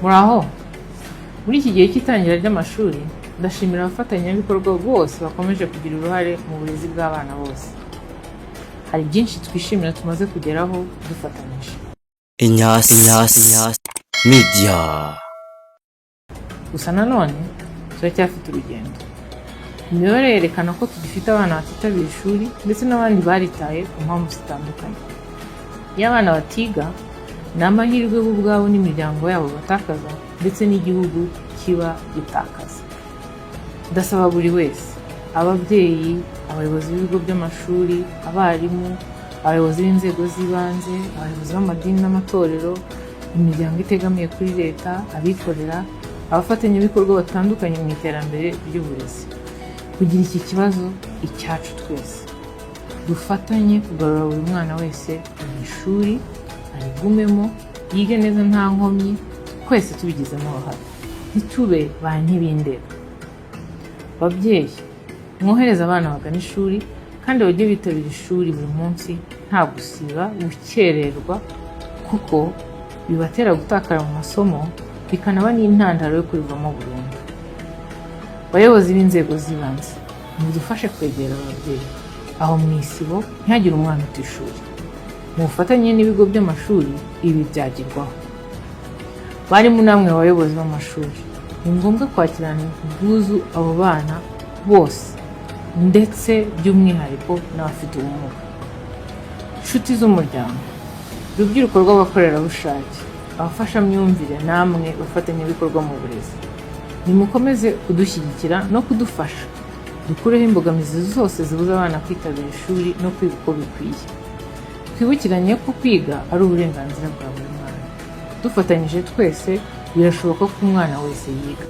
Muraho, muri iki gihe cy'itangira ry'amashuri ndashimira abafatanyabikorwa bose bakomeje kugira uruhare mu burezi bw'abana bose. Hari byinshi twishimira tumaze kugeraho dufatanyije. Inyasi media. Gusa nanone turacyafite urugendo. Imibare yerekana ko tugifite abana batitabira ishuri ndetse n'abandi baritaye ku mpamvu zitandukanye. Iyo abana batiga ni amahirwe bo ubwabo n'imiryango yabo batakaza ndetse n'igihugu kiba gitakaza. Ndasaba buri wese, ababyeyi, abayobozi b'ibigo by'amashuri, abarimu, abayobozi b'inzego z'ibanze, abayobozi b'amadini n'amatorero, imiryango itegamiye kuri leta, abikorera, abafatanyabikorwa batandukanye mu iterambere ry'uburezi, kugira iki kibazo icyacu twese. Dufatanye kugarura buri mwana wese mu ishuri, arigumemo, yige neza nta nkomyi, twese tubigizemo uruhare. Ntitube ba ntibindeba. Babyeyi, mwohereza abana bagana ishuri kandi bajye bitabira ishuri buri munsi nta gusiba, gukererwa, kuko bibatera gutakara mu masomo bikanaba n'intandaro yo kurivamo burundu. Bayobozi b'inzego z'ibanze, mudufashe kwegera ababyeyi. Aho mu isibo ntihagire umwana uta ishuri. Mu bufatanye n'ibigo by'amashuri ibi byagerwaho. Barimo namwe abayobozi b'amashuri, ni ngombwa kwakirana ubwuzu abo bana bose ndetse by'umwihariko n'abafite ubumuga. Inshuti z'umuryango, urubyiruko rw'abakorerabushake, abafashamyumvire namwe bafatanyabikorwa mu burezi, nimukomeze kudushyigikira no kudufasha dukureho imbogamizi zose zibuza abana kwitabira ishuri no kwiga uko bikwiye. Twibukiranye ko kwiga ari uburenganzira bwa buri mwana. Dufatanyije twese birashoboka ko umwana wese yiga.